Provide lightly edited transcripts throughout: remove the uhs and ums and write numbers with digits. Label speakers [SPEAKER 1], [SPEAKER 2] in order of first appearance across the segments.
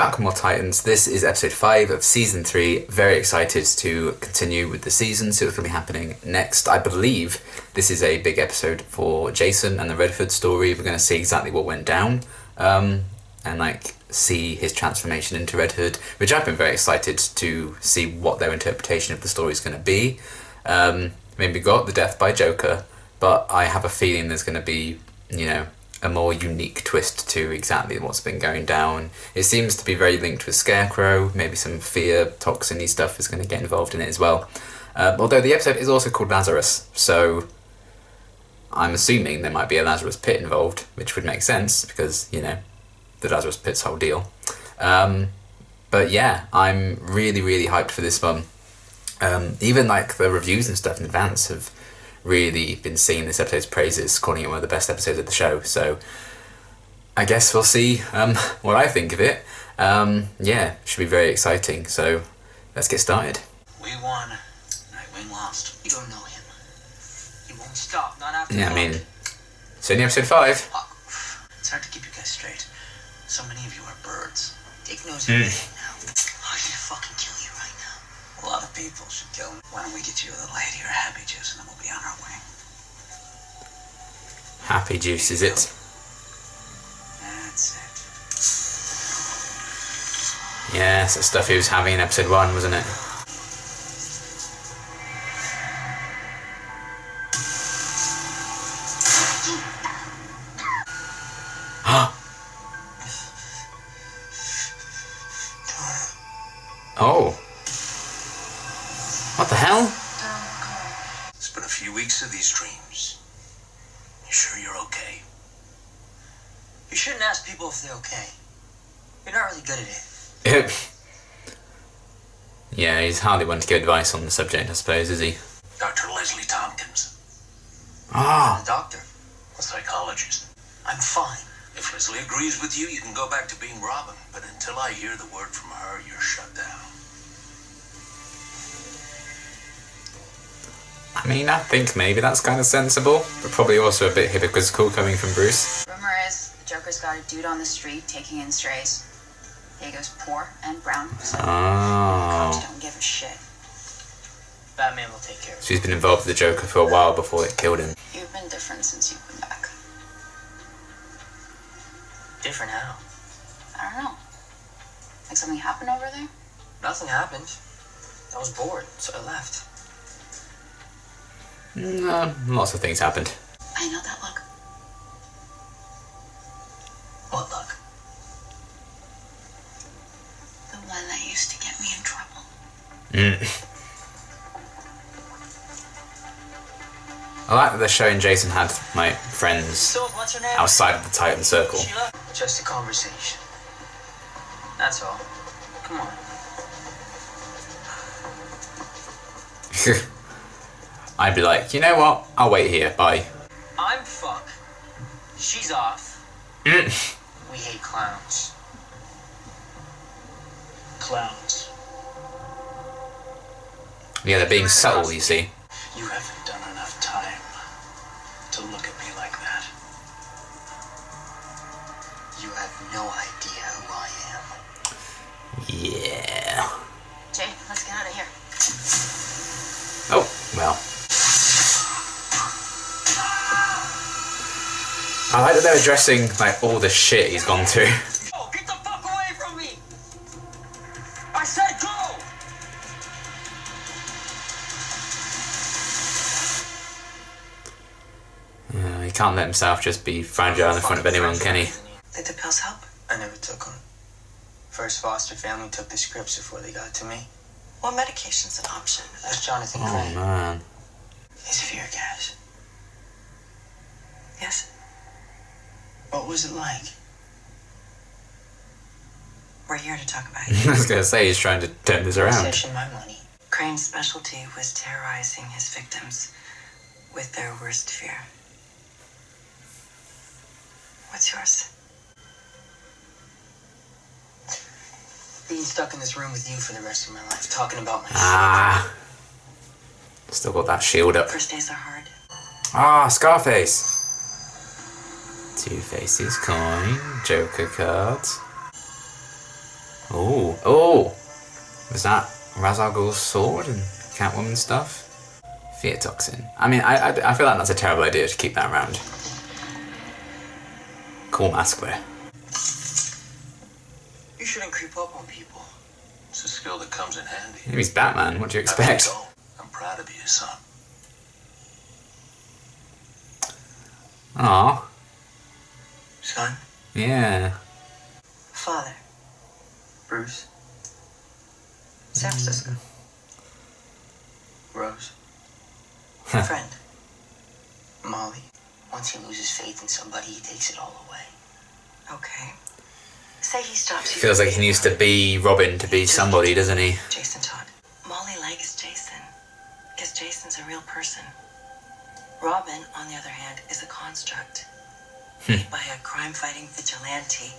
[SPEAKER 1] back with more Titans. This is episode 5 of season 3. Very excited to continue with the season, see what's going to be happening next. I believe this is a big episode for Jason and the Red Hood story. We're going to see exactly what went down, and like see his transformation into Red Hood, which I've been very excited to see what their interpretation of the story is going to be. I mean, we got the death by Joker, but I have a feeling there's going to be, you know, a more unique twist to exactly what's been going down. It seems to be very linked with Scarecrow. Maybe some fear, toxin-y stuff is going to get involved in it as well. Although the episode is also called Lazarus, so I'm assuming there might be a Lazarus pit involved, which would make sense because, you know, the Lazarus pit's whole deal. But yeah, I'm really, really hyped for this one. Even like the reviews and stuff in advance have really been singing this episode's praises, calling it one of the best episodes of the show. So I guess we'll see what I think of it. Yeah, should be very exciting. So let's get started.
[SPEAKER 2] We won. Nightwing lost. You don't know him. He won't stop. Not after.
[SPEAKER 1] Yeah, I mean, it's only episode 5.
[SPEAKER 2] It's hard to keep you guys straight. So many of you are birds. Dick knows everything now. I should fucking kill you right now. A lot of people should kill me. Why don't we get you a little lady or happy juice and then we'll be on our way.
[SPEAKER 1] Happy juice, is it?
[SPEAKER 2] That's it.
[SPEAKER 1] Yeah, it's the stuff he was having in episode 1, wasn't it? Oh. What the hell?
[SPEAKER 2] It's been a few weeks of these dreams. You sure you're okay? You shouldn't ask people if they're okay. You're not really good at it.
[SPEAKER 1] Yeah, he's hardly one to give advice on the subject, I suppose, is he?
[SPEAKER 2] Dr. Leslie Tompkins.
[SPEAKER 1] Ah.
[SPEAKER 2] The doctor. A psychologist. I'm fine. If Leslie agrees with you, you can go back to being Robin. But until I hear the word from her, you're shut down.
[SPEAKER 1] I mean, I think maybe that's kind of sensible, but probably also a bit hypocritical coming from Bruce.
[SPEAKER 3] Rumor is the Joker's got a dude on the street taking in strays. Diego's poor and brown, so cops don't give a shit.
[SPEAKER 2] Batman will take care of it.
[SPEAKER 1] She's been involved with the Joker for a while before it killed him.
[SPEAKER 3] You've been different since you've been back.
[SPEAKER 2] Different how?
[SPEAKER 3] I don't know. Like something happened over there?
[SPEAKER 2] Nothing happened. I was bored, so I left.
[SPEAKER 1] Lots of things happened.
[SPEAKER 3] I know that look.
[SPEAKER 2] What look?
[SPEAKER 3] The one that used to get me in trouble.
[SPEAKER 1] I like that they're showing Jason had my friends
[SPEAKER 2] So, what's her name?
[SPEAKER 1] outside of the Titan Circle.
[SPEAKER 2] Sheila? Just a conversation. That's all. Come on.
[SPEAKER 1] I'd be like, you know what? I'll wait here. Bye.
[SPEAKER 2] I'm fuck. She's off. We hate clowns. Clowns.
[SPEAKER 1] Yeah, they're being subtle, you see.
[SPEAKER 2] You haven't done enough time to look at me like that. You have no idea who I am.
[SPEAKER 1] Yeah.
[SPEAKER 3] Jay, let's get out of here.
[SPEAKER 1] Oh, well. I like that they're addressing like all the shit he's gone through.
[SPEAKER 2] Oh, get the fuck away from me! I said go!
[SPEAKER 1] He can't let himself just be fragile in front of anyone, can he?
[SPEAKER 3] Did the pills help?
[SPEAKER 2] I never took them. First foster family took the scripts before they got to me.
[SPEAKER 3] What medication's an option?
[SPEAKER 2] That's Jonathan
[SPEAKER 1] Oh
[SPEAKER 2] Crane.
[SPEAKER 1] man.
[SPEAKER 2] His fear gas.
[SPEAKER 3] Yes.
[SPEAKER 2] What was it like?
[SPEAKER 3] We're here to talk about
[SPEAKER 1] I
[SPEAKER 3] it.
[SPEAKER 1] was gonna say he's trying to turn this around.
[SPEAKER 2] Session my money.
[SPEAKER 3] Crane's specialty was terrorizing his victims with their worst fear. What's yours?
[SPEAKER 2] Being stuck in this room with you for the rest of my life, talking about my
[SPEAKER 1] Still got that shield up.
[SPEAKER 3] First days are hard.
[SPEAKER 1] Scarface. Two Faces coin, Joker cards. Oh, oh! Was that Ra's al Ghul's sword and Catwoman stuff? Fear toxin. I mean, I feel like that's a terrible idea to keep that around. Cool mask there.
[SPEAKER 2] You shouldn't creep up on people. It's a skill that comes in handy.
[SPEAKER 1] He's Batman. What do you expect?
[SPEAKER 2] I'm proud of you, son.
[SPEAKER 1] Aw.
[SPEAKER 2] Son?
[SPEAKER 1] Yeah.
[SPEAKER 2] Father. Bruce. San Francisco. Rose. Friend. Molly. Once he loses faith in somebody, he takes it all away. Okay. Say he stops you.
[SPEAKER 1] Feels like he needs to be Robin to be somebody, doesn't he?
[SPEAKER 2] Jason Todd. Molly likes Jason because Jason's a real person. Robin, on the other hand, is a construct made by a crime-fighting vigilante.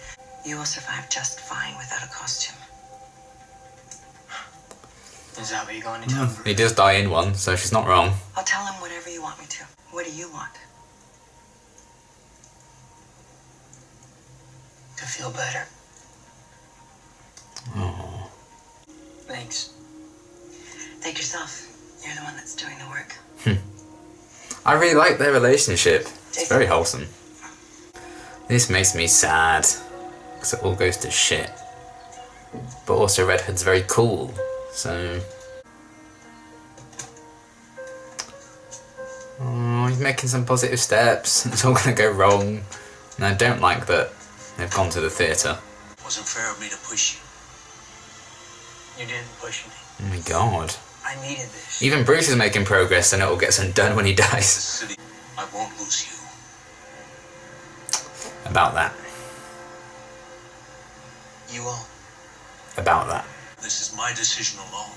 [SPEAKER 2] You will survive just fine without a costume. Is that what you're going to tell him?
[SPEAKER 1] He does die in one, so she's not wrong.
[SPEAKER 2] I'll tell him whatever you want me to. What do you want? To feel better.
[SPEAKER 1] Oh.
[SPEAKER 2] Thanks. Take yourself. You're the one that's doing the work.
[SPEAKER 1] I really like their relationship. It's very wholesome. This makes me sad, because it all goes to shit. But also Red Hood's very cool, so... Oh, he's making some positive steps. It's all gonna go wrong. And I don't like that they've gone to the theatre.
[SPEAKER 2] Wasn't fair of me to push you. You didn't push me.
[SPEAKER 1] Oh my god.
[SPEAKER 2] I needed this.
[SPEAKER 1] Even Bruce is making progress and it all gets undone when he dies.
[SPEAKER 2] City, I won't lose you.
[SPEAKER 1] About that.
[SPEAKER 2] You won't.
[SPEAKER 1] About that.
[SPEAKER 2] This is my decision alone.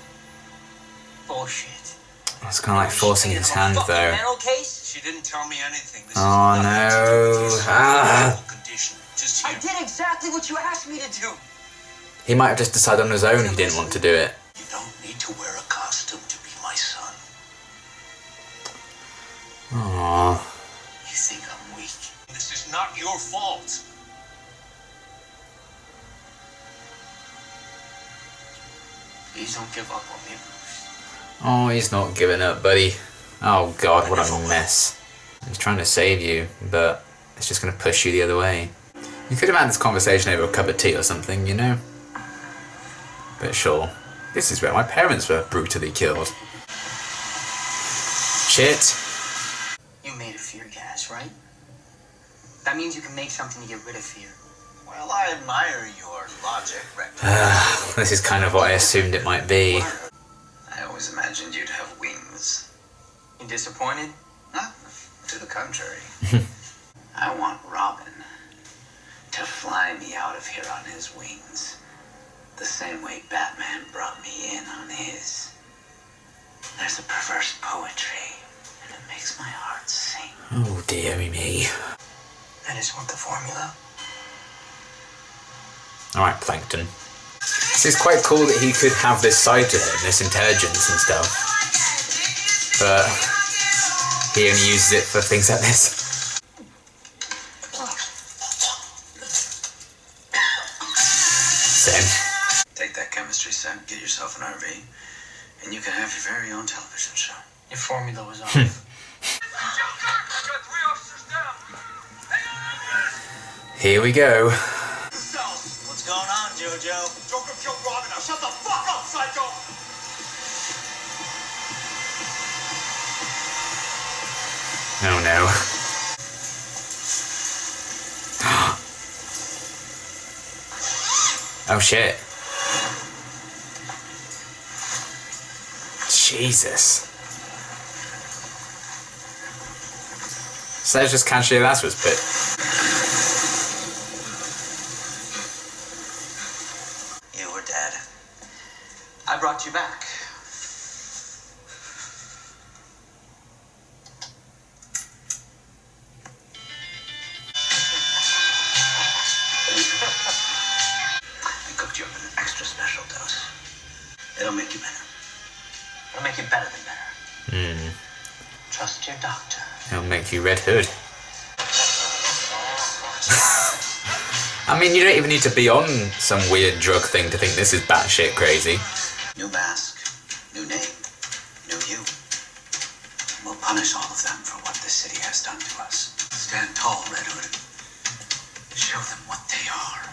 [SPEAKER 2] Bullshit.
[SPEAKER 1] It's kind of like forcing his hand though.
[SPEAKER 2] Mental case? She didn't tell me anything. This
[SPEAKER 1] Oh
[SPEAKER 2] is
[SPEAKER 1] no. Ah.
[SPEAKER 2] condition. Just I did exactly what you asked me to do.
[SPEAKER 1] He might have just decided on his own he didn't want to do it.
[SPEAKER 2] You don't need to wear a costume to be my son.
[SPEAKER 1] Aww.
[SPEAKER 2] You think I'm weak? This is not your fault. Please don't give up on me, Bruce.
[SPEAKER 1] Oh, he's not giving up, buddy. Oh god, what a mess. He's trying to save you, but it's just going to push you the other way. You could have had this conversation over a cup of tea or something, you know? But sure. This is where my parents were brutally killed. Shit.
[SPEAKER 2] You made a fear gas, right? That means you can make something to get rid of fear. Well, I admire your logic, Rector.
[SPEAKER 1] This is kind of what I assumed it might be.
[SPEAKER 2] I always imagined you'd have wings. You disappointed? Huh? To the contrary. I want Robin to fly me out of here on his wings. The same way Batman brought me in on his. There's a perverse poetry, and it makes my heart sing.
[SPEAKER 1] Oh dear me.
[SPEAKER 2] I just want the formula.
[SPEAKER 1] Alright, Plankton. This is quite cool that he could have this side to him, this intelligence and stuff. But he only uses it for things like this. Same.
[SPEAKER 2] Take that chemistry set, get yourself an RV, and you can have your very own television show. Your formula was off.
[SPEAKER 1] Here we go.
[SPEAKER 2] What's going on, JoJo? Joker killed Robin. Now shut the fuck up, psycho!
[SPEAKER 1] Oh no. Oh shit. Jesus. So let's just casually Lazarus pit.
[SPEAKER 2] You were dead. I brought you back. I cooked you up in an extra special dose. It'll make you better. It'll make you better than better. Trust your doctor.
[SPEAKER 1] It'll make you Red Hood. I mean, you don't even need to be on some weird drug thing to think this is batshit crazy.
[SPEAKER 2] New mask, new name, new you. We'll punish all of them for what this city has done to us. Stand tall, Red Hood. Show them what they are.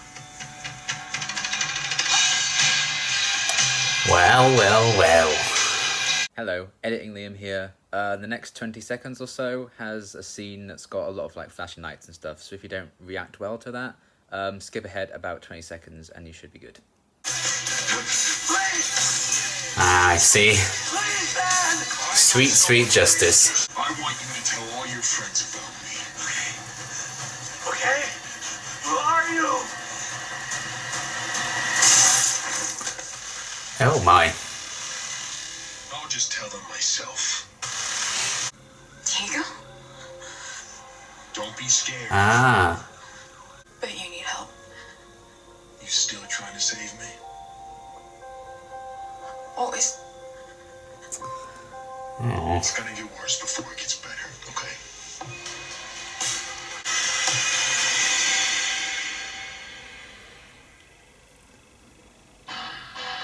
[SPEAKER 1] Well. Hello, Editing Liam here. The next 20 seconds or so has a scene that's got a lot of like flashing lights and stuff, so if you don't react well to that, skip ahead about 20 seconds and you should be good. Ah, I see. Sweet, sweet justice.
[SPEAKER 4] I want you to tell all your friends about me.
[SPEAKER 2] Okay? Who are you?
[SPEAKER 1] Oh my.
[SPEAKER 4] I'll just tell them myself.
[SPEAKER 3] Diego?
[SPEAKER 4] Don't be scared.
[SPEAKER 1] Ah.
[SPEAKER 3] But you need help.
[SPEAKER 4] You still trying to save me?
[SPEAKER 3] Always.
[SPEAKER 1] Oh.
[SPEAKER 4] It's gonna get worse before it gets better, okay?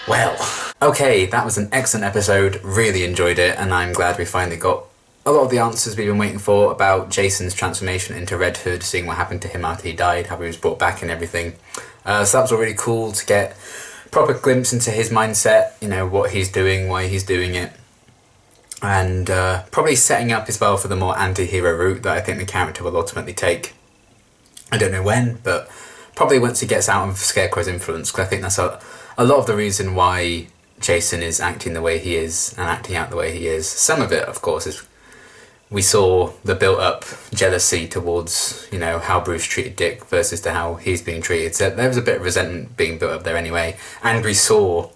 [SPEAKER 1] Well. Okay, that was an excellent episode. Really enjoyed it, and I'm glad we finally got a lot of the answers we've been waiting for about Jason's transformation into Red Hood, seeing what happened to him after he died, how he was brought back and everything. So that was all really cool to get a proper glimpse into his mindset, you know, what he's doing, why he's doing it. And probably setting up as well for the more anti-hero route that I think the character will ultimately take. I don't know when, but probably once he gets out of Scarecrow's influence, because I think that's a lot of the reason why Jason is acting the way he is and acting out the way he is. Some of it, of course, is we saw the built-up jealousy towards, you know, how Bruce treated Dick versus to how he's being treated. So there was a bit of resentment being built up there anyway. And we saw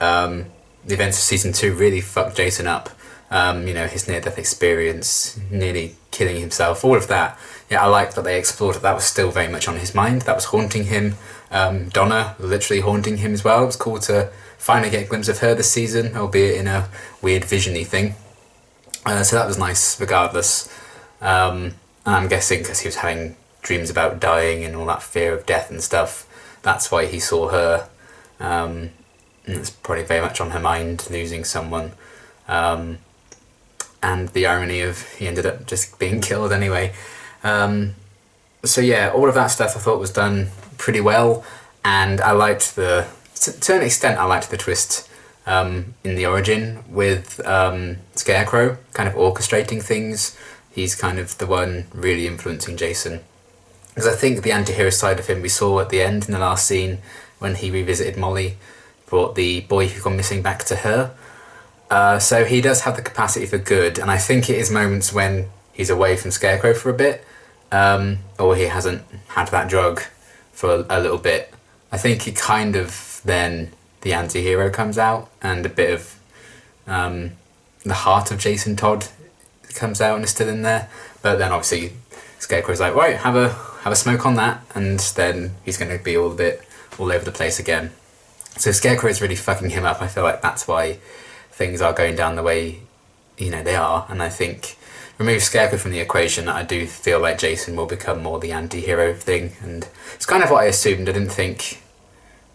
[SPEAKER 1] the events of season 2 really fuck Jason up. You know, his near-death experience, nearly killing himself, all of that. Yeah, I liked that they explored it. That was still very much on his mind. That was haunting him. Donna literally haunting him as well. It was cool to finally get a glimpse of her this season, albeit in a weird vision-y thing. So that was nice regardless. And I'm guessing because he was having dreams about dying and all that fear of death and stuff, that's why he saw her. And it's probably very much on her mind, losing someone. And the irony of he ended up just being killed anyway. So yeah, all of that stuff I thought was done pretty well, and I liked to an extent I liked the twist in the origin with Scarecrow kind of orchestrating things. He's kind of the one really influencing Jason. Because I think the anti-hero side of him we saw at the end in the last scene when he revisited Molly, brought the boy who gone missing back to her. So he does have the capacity for good, and I think it is moments when he's away from Scarecrow for a bit, or he hasn't had that drug for a little bit. I think he kind of then the anti-hero comes out, and a bit of the heart of Jason Todd comes out and is still in there. But then obviously Scarecrow's like, right, have a smoke on that, and then he's going to be all over the place again. So Scarecrow is really fucking him up. I feel like that's why things are going down the way, you know, they are. And I think remove Scarecrow from the equation, I do feel like Jason will become more the anti-hero thing. And it's kind of what I assumed. I didn't think,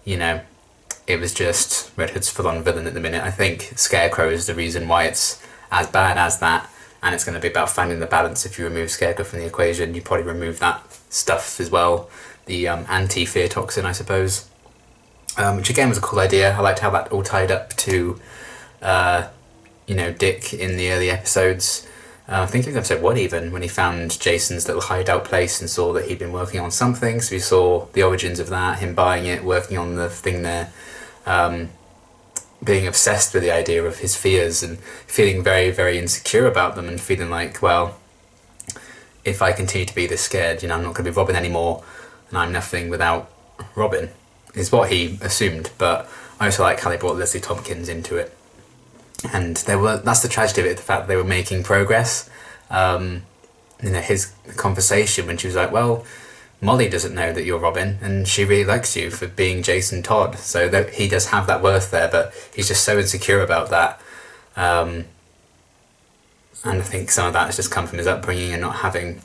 [SPEAKER 1] you know, it was just Red Hood's full-on villain at the minute. I think Scarecrow is the reason why it's as bad as that. And it's going to be about finding the balance. If you remove Scarecrow from the equation, you probably remove that stuff as well. The anti-fear toxin, I suppose. Which again was a cool idea. I liked how that all tied up to you know, Dick in the early episodes. I think it was episode 1 even, when he found Jason's little hideout place and saw that he'd been working on something. So we saw the origins of that, him buying it, working on the thing there, being obsessed with the idea of his fears and feeling very, very insecure about them, and feeling like, well, if I continue to be this scared, you know, I'm not going to be Robin anymore, and I'm nothing without Robin, is what he assumed. But I also like how they brought Leslie Tompkins into it. And that's the tragedy of it, the fact that they were making progress. You know, his conversation when she was like, well, Molly doesn't know that you're Robin, and she really likes you for being Jason Todd. So that he does have that worth there, but he's just so insecure about that. And I think some of that has just come from his upbringing and not having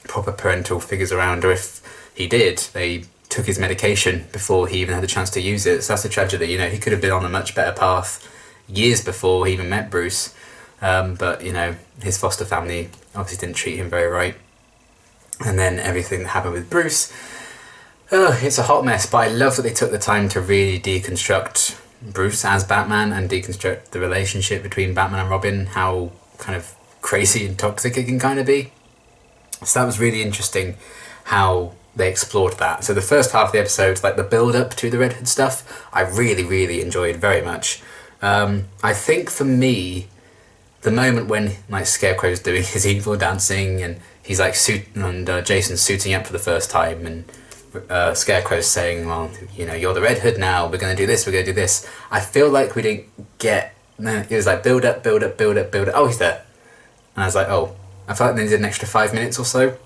[SPEAKER 1] proper parental figures around, or if he did, they took his medication before he even had a chance to use it. So that's a tragedy. You know, he could have been on a much better path years before he even met Bruce. But, you know, his foster family obviously didn't treat him very right. And then everything that happened with Bruce, it's a hot mess. But I love that they took the time to really deconstruct Bruce as Batman and deconstruct the relationship between Batman and Robin, how kind of crazy and toxic it can kind of be. So that was really interesting how they explored that. So the first half of the episode, like the build up to the Red Hood stuff, I really, really enjoyed very much. I think for me, the moment when like Scarecrow's doing his evil dancing and he's like Jason's suiting up for the first time, and Scarecrow's saying, well, you know, you're the Red Hood now, we're going to do this, we're going to do this. I feel like we didn't get, it was like build up, build up, build up, build up, oh, he's there. And I was like, oh, I felt like they did an extra 5 minutes or so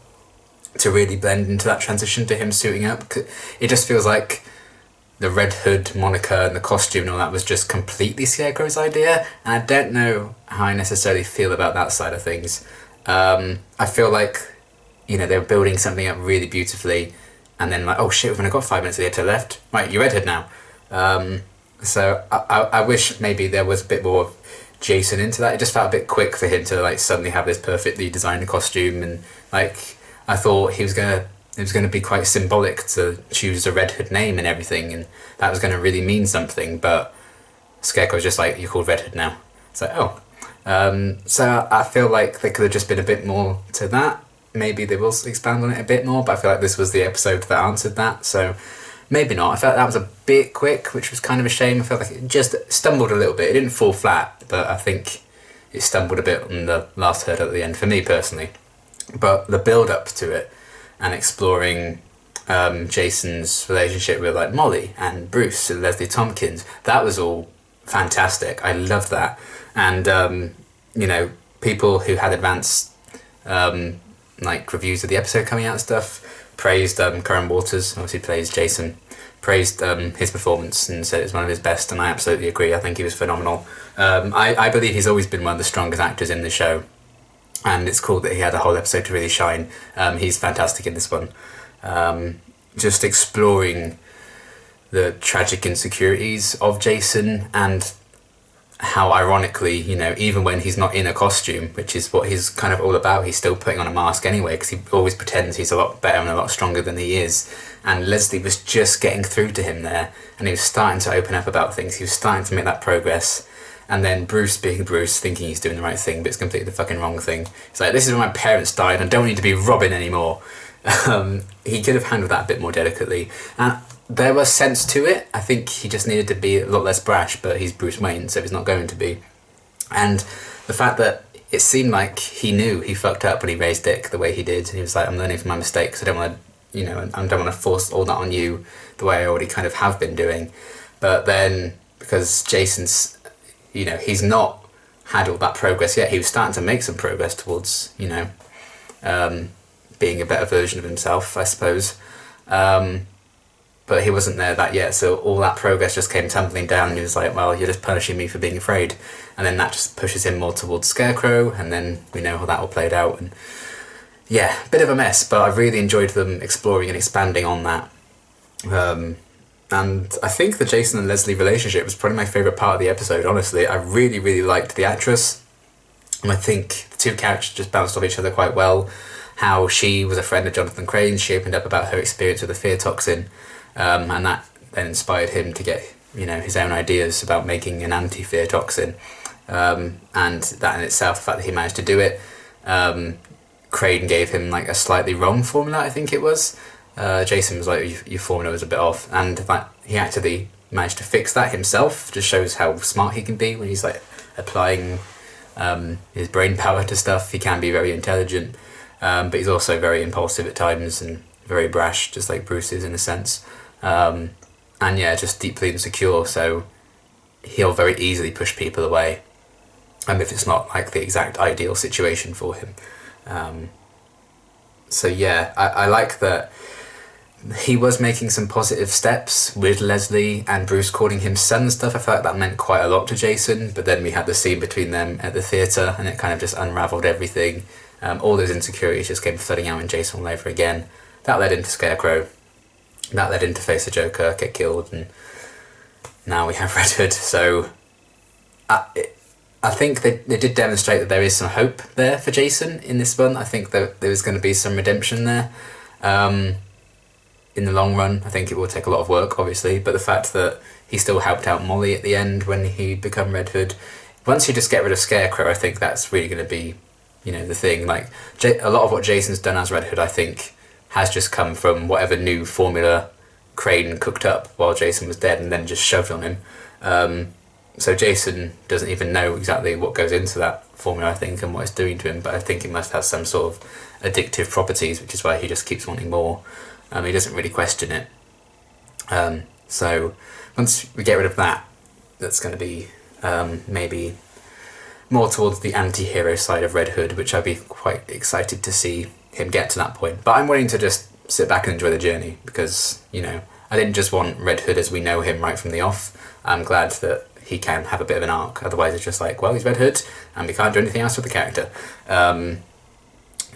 [SPEAKER 1] to really blend into that transition to him suiting up. It just feels like the Red Hood moniker and the costume and all that was just completely Scarecrow's idea, and I don't know how I necessarily feel about that side of things. I feel like, you know, they were building something up really beautifully, and then like, oh shit, we've only got 5 minutes of the episode left. Right, you're Red Hood now. So I wish maybe there was a bit more of Jason into that. It just felt a bit quick for him to like suddenly have this perfectly designed costume, and like I thought it was gonna be quite symbolic to choose a Red Hood name and everything, and that was gonna really mean something. But Scarecrow's just like, you're called Red Hood now. It's like, oh. So I feel like there could have just been a bit more to that. Maybe they will expand on it a bit more, but I feel like this was the episode that answered that. So maybe not. I felt that was a bit quick, which was kind of a shame. I felt like it just stumbled a little bit. It didn't fall flat, but I think it stumbled a bit on the last hurdle at the end for me personally. But the build up to it and exploring Jason's relationship with like Molly and Bruce and Leslie Tompkins, that was all fantastic. I loved that. And you know, people who had advanced like reviews of the episode coming out and stuff praised Curran Waters, obviously plays Jason, praised his performance and said it was one of his best, and I absolutely agree. I think he was phenomenal. I believe he's always been one of the strongest actors in the show, and it's cool that he had a whole episode to really shine. He's fantastic in this one. Just exploring the tragic insecurities of Jason, and how ironically, you know, even when he's not in a costume, which is what he's kind of all about, he's still putting on a mask anyway, because he always pretends he's a lot better and a lot stronger than he is. And Leslie was just getting through to him there, and he was starting to open up about things, he was starting to make that progress. And then Bruce being Bruce, thinking he's doing the right thing, but it's completely the fucking wrong thing. It's like, this is when my parents died, and I don't need to be Robin anymore. He could have handled that a bit more delicately. And there was sense to it. I think he just needed to be a lot less brash, but he's Bruce Wayne, so he's not going to be. And the fact that it seemed like he knew he fucked up when he raised Dick the way he did. He was like, I'm learning from my mistakes. I don't want to, you know, I don't want to force all that on you the way I already kind of have been doing. But then, because Jason's, you know, he's not had all that progress yet. He was starting to make some progress towards, you know, being a better version of himself, I suppose. But he wasn't there that yet, so all that progress just came tumbling down, and he was like, well, you're just punishing me for being afraid. And then that just pushes him more towards Scarecrow, and then we know how that all played out. And yeah, bit of a mess, but I really enjoyed them exploring and expanding on that. And I think the Jason and Leslie relationship was probably my favourite part of the episode, honestly. I really, really liked the actress, and I think the two characters just bounced off each other quite well. How she was a friend of Jonathan Crane's, she opened up about her experience with the fear toxin, and that then inspired him to get, you know, his own ideas about making an anti-fear toxin, and that in itself, the fact that he managed to do it. Crane gave him like a slightly wrong formula, I think it was. Jason was like, your formula was a bit off, and that he actually managed to fix that himself. Just shows how smart he can be when he's like applying his brain power to stuff. He can be very intelligent, but he's also very impulsive at times and very brash, just like Bruce is in a sense. And yeah, just deeply insecure, so he'll very easily push people away, if it's not like the exact ideal situation for him. So yeah, I like that he was making some positive steps with Leslie and Bruce calling him son and stuff. I felt like that meant quite a lot to Jason, but then we had the scene between them at the theatre, and it kind of just unravelled everything. All those insecurities just came flooding out in Jason all over again. That led into Scarecrow. that led him to face the Joker, get killed, and now we have Red Hood. So I think they did demonstrate that there is some hope there for Jason in this one. I think that there is going to be some redemption there. In the long run, I think it will take a lot of work, obviously, but the fact that he still helped out Molly at the end when he become Red Hood. Once you just get rid of Scarecrow, I think that's really going to be, the thing. Like, a lot of what Jason's done as Red Hood, I think, has just come from whatever new formula Crane cooked up while Jason was dead and then just shoved on him. So Jason doesn't even know exactly what goes into that formula, I think, and what it's doing to him, but I think it must have some sort of addictive properties, which is why he just keeps wanting more. He doesn't really question it. So once we get rid of that, that's going to be maybe more towards the anti-hero side of Red Hood, which I'd be quite excited to see him get to that point. But I'm willing to just sit back and enjoy the journey because, I didn't just want Red Hood as we know him right from the off. I'm glad that he can have a bit of an arc. Otherwise it's just like, well, he's Red Hood and we can't do anything else with the character.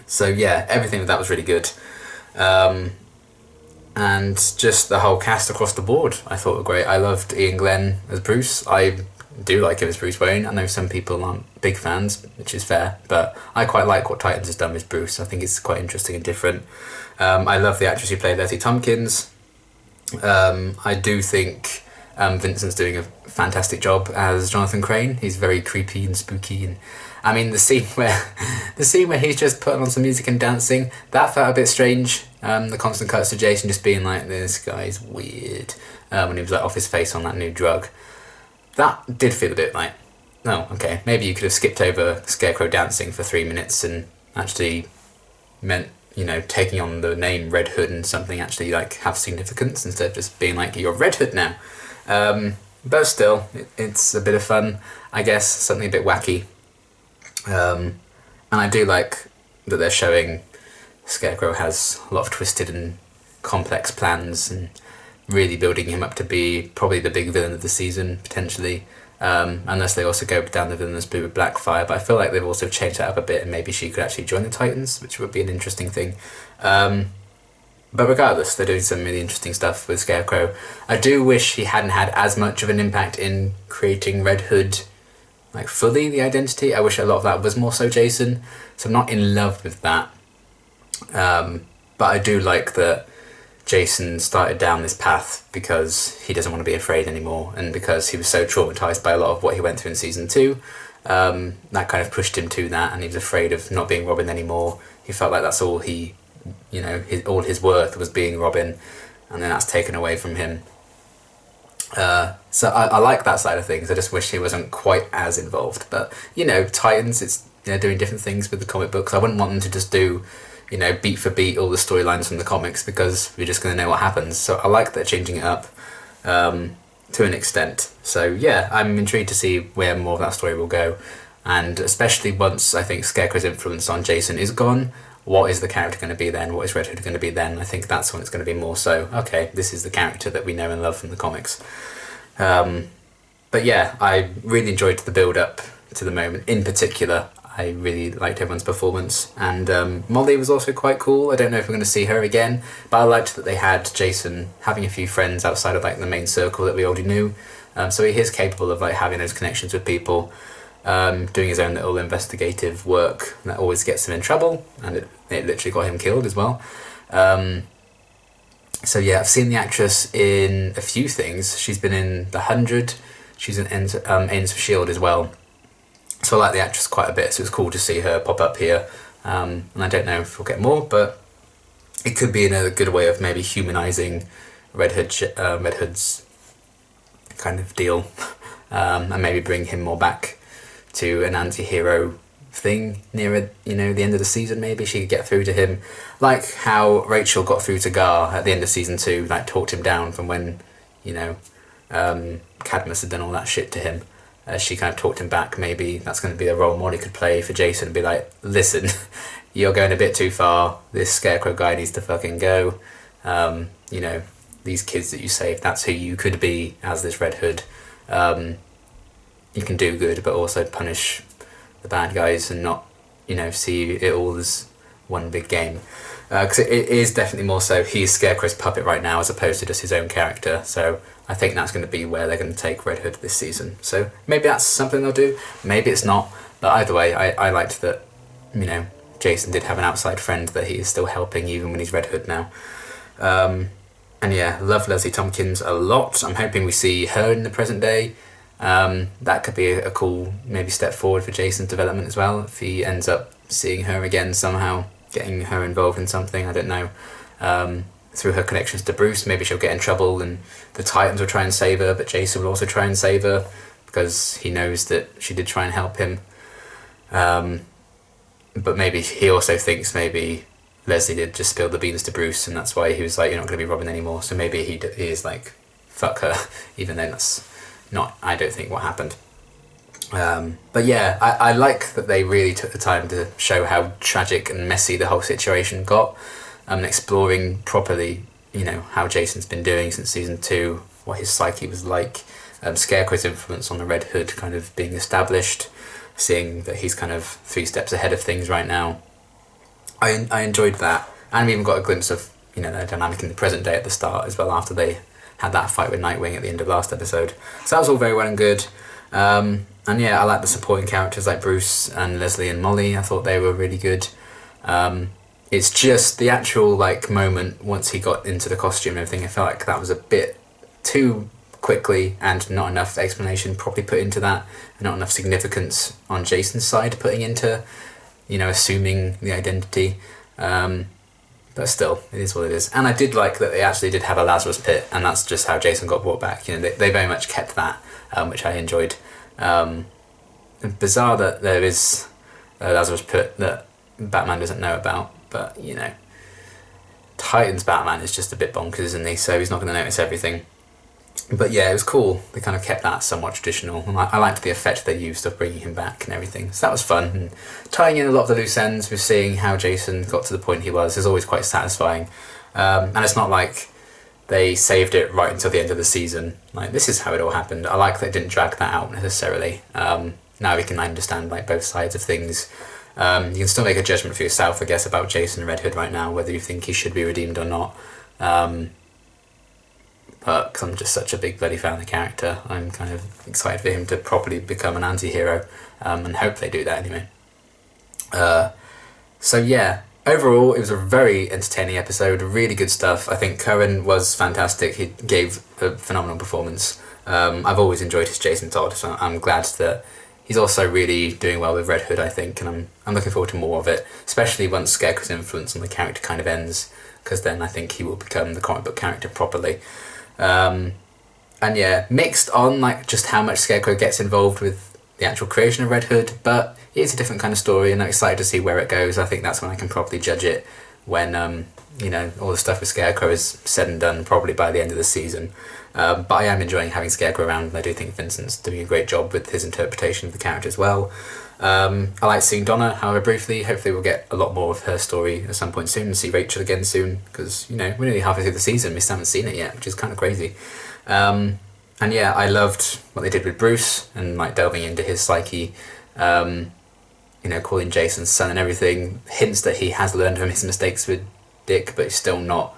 [SPEAKER 1] So yeah, everything with that was really good. And just the whole cast across the board I thought were great. I loved Ian Glenn as Bruce. I do like him as Bruce Wayne. I know some people aren't big fans, which is fair, but I quite like what Titans has done with Bruce. I think it's quite interesting and different. I love the actress who played Leslie Tompkins. I do think Vincent's doing a fantastic job as Jonathan Crane. He's very creepy and spooky, and I mean the scene where he's just putting on some music and dancing, that felt a bit strange. The constant cuts to Jason just being like, this guy's weird, when he was like off his face on that new drug. That did feel a bit like, oh, okay, maybe you could have skipped over Scarecrow dancing for 3 minutes and actually meant, taking on the name Red Hood and something actually like have significance instead of just being like, you're Red Hood now. But still, it's a bit of fun, I guess, something a bit wacky. And I do like that they're showing Scarecrow has a lot of twisted and complex plans and really building him up to be probably the big villain of the season, potentially. Unless they also go down the villainous route with Blackfire, but I feel like they've also changed that up a bit and maybe she could actually join the Titans, which would be an interesting thing. But regardless, they're doing some really interesting stuff with Scarecrow. I do wish he hadn't had as much of an impact in creating Red Hood, like fully the identity. I wish a lot of that was more so Jason, so I'm not in love with that. But I do like that Jason started down this path because he doesn't want to be afraid anymore, and because he was so traumatized by a lot of what he went through in season 2. That kind of pushed him to that, and he was afraid of not being Robin anymore. He felt like that's all he, all his worth was being Robin, and then that's taken away from him. So I like that side of things. I just wish he wasn't quite as involved. But, Titans, it's doing different things with the comic books. I wouldn't want them to just do, beat for beat all the storylines from the comics, because we're just going to know what happens. So I like that changing it up to an extent. So yeah, I'm intrigued to see where more of that story will go. And especially once I think Scarecrow's influence on Jason is gone, what is the character going to be then? What is Red Hood going to be then? I think that's when it's going to be more so, okay, this is the character that we know and love from the comics. But yeah, I really enjoyed the build-up to the moment. In particular, I really liked everyone's performance. And Molly was also quite cool. I don't know if we're going to see her again, but I liked that they had Jason having a few friends outside of like the main circle that we already knew. So he is capable of like having those connections with people. Doing his own little investigative work that always gets him in trouble, and it literally got him killed as well. So yeah, I've seen the actress in a few things. She's been in The 100, she's in Agents of S.H.I.E.L.D. as well. So I like the actress quite a bit, so it's cool to see her pop up here. And I don't know if we'll get more, but it could be another good way of maybe humanising Red Hood's kind of deal, and maybe bring him more back to an anti-hero thing near the end of the season. Maybe she could get through to him, like how Rachel got through to Gar at the end of season 2, like talked him down from when Cadmus had done all that shit to him. She kind of talked him back. Maybe that's going to be a role Molly could play for Jason and be like, listen, you're going a bit too far, this Scarecrow guy needs to fucking go. These kids that you saved, that's who you could be as this Red Hood. You can do good, but also punish the bad guys and not, see it all as one big game. Because it is definitely more so he's Scarecrow's puppet right now as opposed to just his own character. So I think that's going to be where they're going to take Red Hood this season. So maybe that's something they'll do, maybe it's not. But either way, I liked that, you know, Jason did have an outside friend that he is still helping even when he's Red Hood now. And yeah, love Leslie Tompkins a lot. I'm hoping we see her in the present day. That could be a cool maybe step forward for Jason's development as well, if he ends up seeing her again somehow, getting her involved in something, I don't know. Through her connections to Bruce, maybe she'll get in trouble and the Titans will try and save her, but Jason will also try and save her because he knows that she did try and help him. But maybe he also thinks maybe Leslie did just spill the beans to Bruce, and that's why he was like, you're not going to be Robin anymore. So maybe he is like, fuck her, even though that's not, I don't think, what happened. But yeah, I like that they really took the time to show how tragic and messy the whole situation got, and exploring properly, you know, how Jason's been doing since season 2, what his psyche was like, Scarecrow's influence on the Red Hood kind of being established, seeing that he's kind of 3 steps ahead of things right now. I enjoyed that, and we even got a glimpse of, you know, their dynamic in the present day at the start as well, after they had that fight with Nightwing at the end of last episode. So that was all very well and good. And yeah, I like the supporting characters like Bruce and Leslie and Molly. I thought they were really good. It's just the actual like moment once he got into the costume and everything, I felt like that was a bit too quickly and not enough explanation properly put into that, and not enough significance on Jason's side putting into, you know, assuming the identity. But still, it is what it is. And I did like that they actually did have a Lazarus pit, and that's just how Jason got brought back. You know, they very much kept that, which I enjoyed. Bizarre that there is a Lazarus pit that Batman doesn't know about, but, you know, Titans Batman is just a bit bonkers, isn't he? So he's not going to notice everything. But yeah, it was cool. They kind of kept that somewhat traditional, and I liked the effect they used of bringing him back and everything. So that was fun, and tying in a lot of the loose ends with seeing how Jason got to the point he was is always quite satisfying. And it's not like they saved it right until the end of the season. Like, this is how it all happened. I like that it didn't drag that out necessarily. Now we can understand like both sides of things. You can still make a judgment for yourself, I guess, about Jason Red Hood right now, whether you think he should be redeemed or not. But because I'm just such a big bloody fan of the character, I'm kind of excited for him to properly become an anti-hero, and hope they do that anyway. So yeah, overall it was a very entertaining episode, really good stuff. I think Cohen was fantastic, he gave a phenomenal performance. I've always enjoyed his Jason Todd, so I'm glad that he's also really doing well with Red Hood, I think, and I'm looking forward to more of it, especially once Scarecrow's influence on the character kind of ends, because then I think he will become the comic book character properly. And yeah, mixed on like just how much Scarecrow gets involved with the actual creation of Red Hood, but it's a different kind of story, and I'm excited to see where it goes. I think that's when I can properly judge it, when you know, all the stuff with Scarecrow is said and done, probably by the end of the season. But I am enjoying having Scarecrow around, and I do think Vincent's doing a great job with his interpretation of the character as well. I like seeing Donna, however briefly. Hopefully we'll get a lot more of her story at some point soon, and see Rachel again soon, because, you know, we're nearly halfway through the season, we still haven't seen it yet, which is kind of crazy. And yeah, I loved what they did with Bruce, and like delving into his psyche, you know, calling Jason's son and everything, hints that he has learned from his mistakes with Dick, but he's still not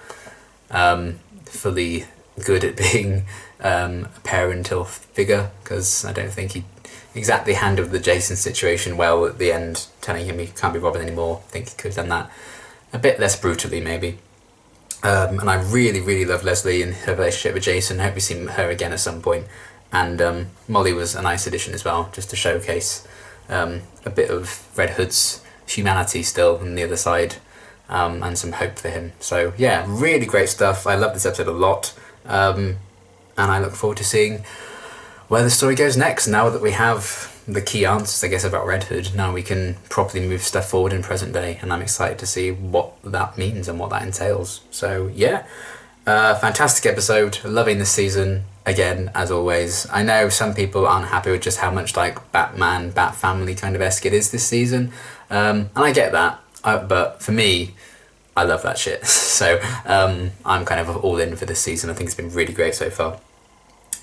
[SPEAKER 1] fully good at being a parental figure, because I don't think he exactly handled the Jason situation well at the end, telling him he can't be Robin anymore. I think he could have done that a bit less brutally maybe. And I really, really love Leslie and her relationship with Jason. I hope we see her again at some point. And Molly was a nice addition as well, just to showcase a bit of Red Hood's humanity still on the other side, and some hope for him. So yeah, really great stuff. I love this episode a lot, and I look forward to seeing where the story goes next. Now that we have the key answers, I guess, about Red Hood, now we can properly move stuff forward in present day, and I'm excited to see what that means and what that entails. So yeah, fantastic episode, loving this season again, as always. I know some people aren't happy with just how much like Batman, Bat Family kind of esque it is this season, and I get that, but for me, I love that shit. So I'm kind of all in for this season. I think it's been really great so far.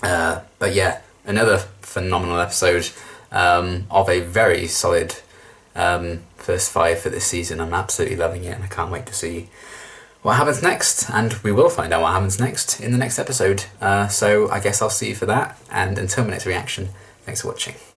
[SPEAKER 1] But yeah, another phenomenal episode of a very solid first 5 for this season. I'm absolutely loving it, and I can't wait to see what happens next, and we will find out what happens next in the next episode. So I guess I'll see you for that, and until my next reaction, thanks for watching.